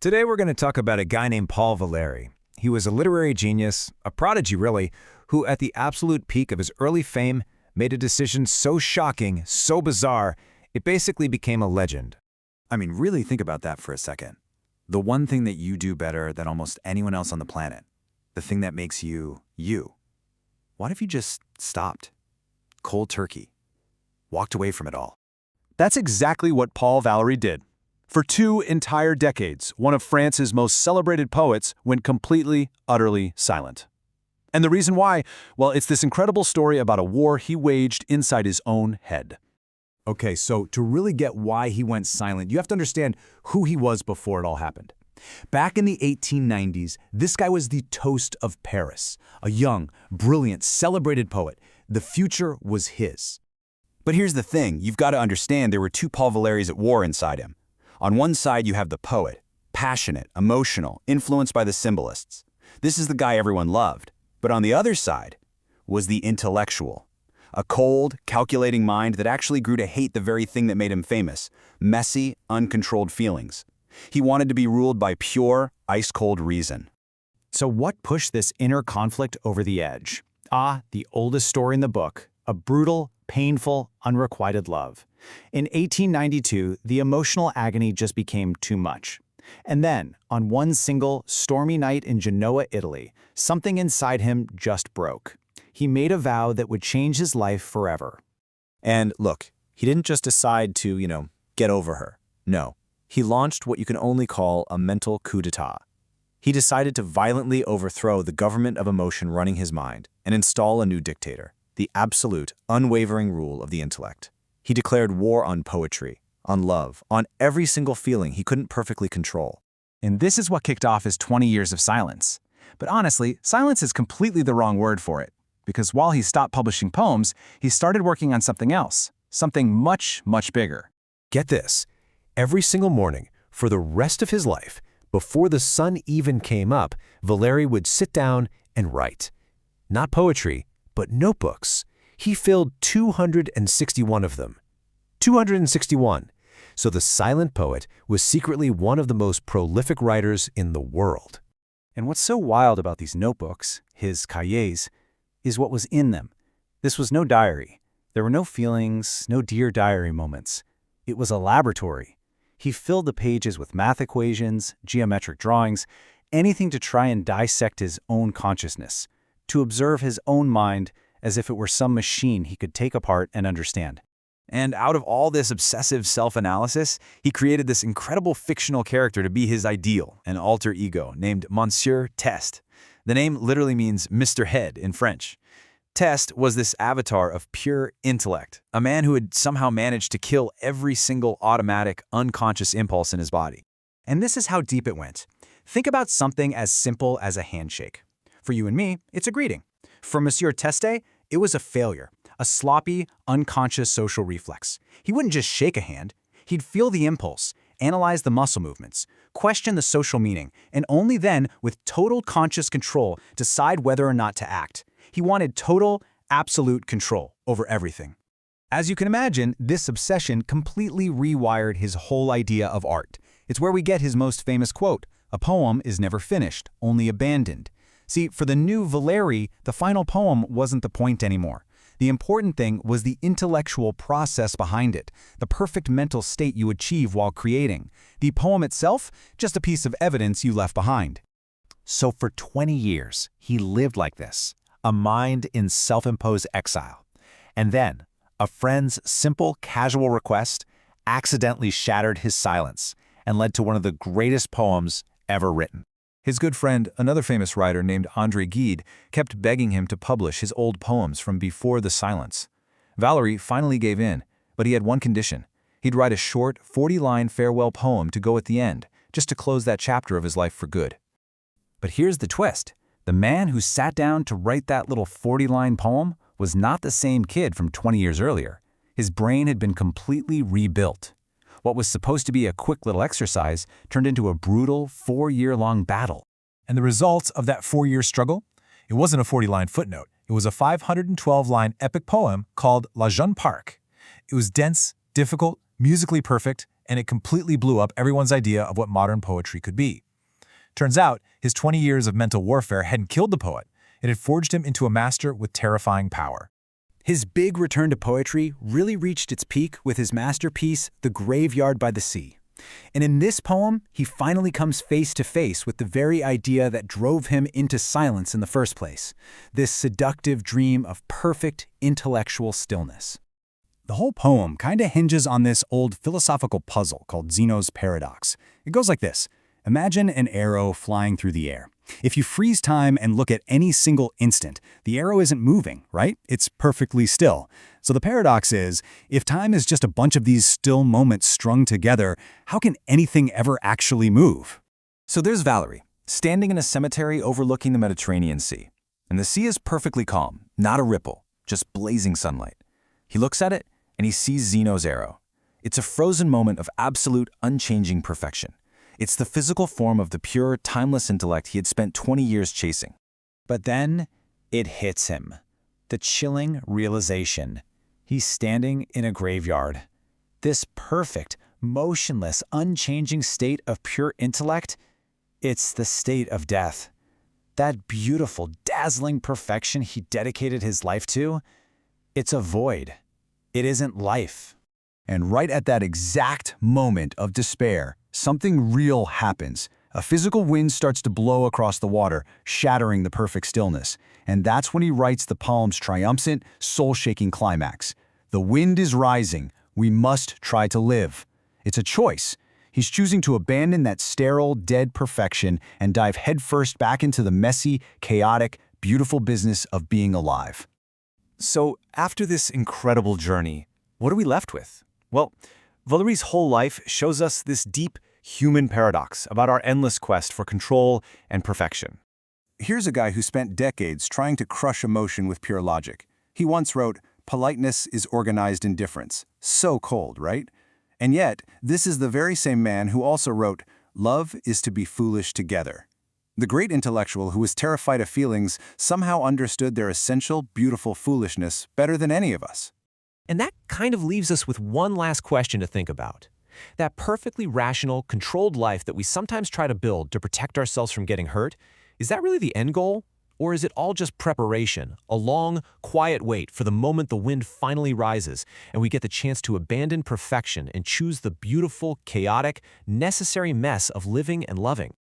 Today we're going to talk about a guy named Paul Valéry. He was a literary genius, a prodigy really, who at the absolute peak of his early fame made a decision so shocking, so bizarre, it basically became a legend. I mean, really think about that for a second. The one thing that you do better than almost anyone else on the planet. The thing that makes you, you. What if you just stopped? Cold turkey. Walked away from it all. That's exactly what Paul Valéry did. For 2 entire decades, one of France's most celebrated poets went completely, utterly silent. And the reason why? Well, it's this incredible story about a war he waged inside his own head. Okay, so to really get why he went silent, you have to understand who he was before it all happened. Back in the 1890s, this guy was the toast of Paris, a young, brilliant, celebrated poet. The future was his. But here's the thing, you've got to understand there were 2 Paul Valérys at war inside him. On one side, you have the poet, passionate, emotional, influenced by the symbolists. This is the guy everyone loved. But on the other side was the intellectual, a cold, calculating mind that actually grew to hate the very thing that made him famous, messy, uncontrolled feelings. He wanted to be ruled by pure, ice-cold reason. So what pushed this inner conflict over the edge? The oldest story in the book, a brutal, painful, unrequited love. In 1892, the emotional agony just became too much. And then, on one single, stormy night in Genoa, Italy, something inside him just broke. He made a vow that would change his life forever. And look, he didn't just decide to, get over her. No, he launched what you can only call a mental coup d'etat. He decided to violently overthrow the government of emotion running his mind and install a new dictator, the absolute, unwavering rule of the intellect. He declared war on poetry, on love, on every single feeling he couldn't perfectly control. And this is what kicked off his 20 years of silence. But honestly, silence is completely the wrong word for it, because while he stopped publishing poems, he started working on something else, something much, much bigger. Get this, every single morning, for the rest of his life, before the sun even came up, Valéry would sit down and write. Not poetry, but notebooks. He filled 261 of them. 261. So the silent poet was secretly one of the most prolific writers in the world. And what's so wild about these notebooks, his cahiers, is what was in them. This was no diary. There were no feelings, no Dear Diary moments. It was a laboratory. He filled the pages with math equations, geometric drawings, anything to try and dissect his own consciousness, to observe his own mind as if it were some machine he could take apart and understand. And out of all this obsessive self-analysis, he created this incredible fictional character to be his ideal, an alter ego, named Monsieur Test. The name literally means Mr. Head in French. Test was this avatar of pure intellect, a man who had somehow managed to kill every single automatic, unconscious impulse in his body. And this is how deep it went. Think about something as simple as a handshake. For you and me, it's a greeting. For Monsieur Teste, it was a failure, a sloppy, unconscious social reflex. He wouldn't just shake a hand. He'd feel the impulse, analyze the muscle movements, question the social meaning, and only then, with total conscious control, decide whether or not to act. He wanted total, absolute control over everything. As you can imagine, this obsession completely rewired his whole idea of art. It's where we get his most famous quote, "A poem is never finished, only abandoned." See, for the new Valéry, the final poem wasn't the point anymore. The important thing was the intellectual process behind it, the perfect mental state you achieve while creating. The poem itself, just a piece of evidence you left behind. So for 20 years, he lived like this, a mind in self-imposed exile. And then, a friend's simple, casual request accidentally shattered his silence and led to one of the greatest poems ever written. His good friend, another famous writer named André Gide, kept begging him to publish his old poems from before the silence. Valéry finally gave in, but he had one condition. He'd write a short, 40-line farewell poem to go at the end, just to close that chapter of his life for good. But here's the twist. The man who sat down to write that little 40-line poem was not the same kid from 20 years earlier. His brain had been completely rebuilt. What was supposed to be a quick little exercise turned into a brutal 4-year-long battle. And the results of that 4-year struggle? It wasn't a 40-line footnote. It was a 512-line epic poem called La Jeune Parc. It was dense, difficult, musically perfect, and it completely blew up everyone's idea of what modern poetry could be. Turns out, his 20 years of mental warfare hadn't killed the poet. It had forged him into a master with terrifying power. His big return to poetry really reached its peak with his masterpiece, The Graveyard by the Sea. And in this poem, he finally comes face to face with the very idea that drove him into silence in the first place, this seductive dream of perfect intellectual stillness. The whole poem kind of hinges on this old philosophical puzzle called Zeno's paradox. It goes like this. Imagine an arrow flying through the air. If you freeze time and look at any single instant, the arrow isn't moving, right? It's perfectly still. So the paradox is, if time is just a bunch of these still moments strung together, how can anything ever actually move? So there's Valéry, standing in a cemetery overlooking the Mediterranean Sea. And the sea is perfectly calm, not a ripple, just blazing sunlight. He looks at it, and he sees Zeno's arrow. It's a frozen moment of absolute, unchanging perfection. It's the physical form of the pure, timeless intellect he had spent 20 years chasing. But then it hits him. The chilling realization. He's standing in a graveyard. This perfect, motionless, unchanging state of pure intellect, it's the state of death. That beautiful, dazzling perfection he dedicated his life to, it's a void. It isn't life. And right at that exact moment of despair, something real happens. A physical wind starts to blow across the water, shattering the perfect stillness. And that's when he writes the poem's triumphant, soul-shaking climax. The wind is rising. We must try to live. It's a choice. He's choosing to abandon that sterile, dead perfection and dive headfirst back into the messy, chaotic, beautiful business of being alive. So after this incredible journey, what are we left with? Well, Valéry's whole life shows us this deep human paradox about our endless quest for control and perfection. Here's a guy who spent decades trying to crush emotion with pure logic. He once wrote, "Politeness is organized indifference." So cold, right? And yet, this is the very same man who also wrote, "Love is to be foolish together." The great intellectual who was terrified of feelings somehow understood their essential, beautiful foolishness better than any of us. And that kind of leaves us with one last question to think about. That perfectly rational, controlled life that we sometimes try to build to protect ourselves from getting hurt, is that really the end goal? Or is it all just preparation, a long, quiet wait for the moment the wind finally rises and we get the chance to abandon perfection and choose the beautiful, chaotic, necessary mess of living and loving?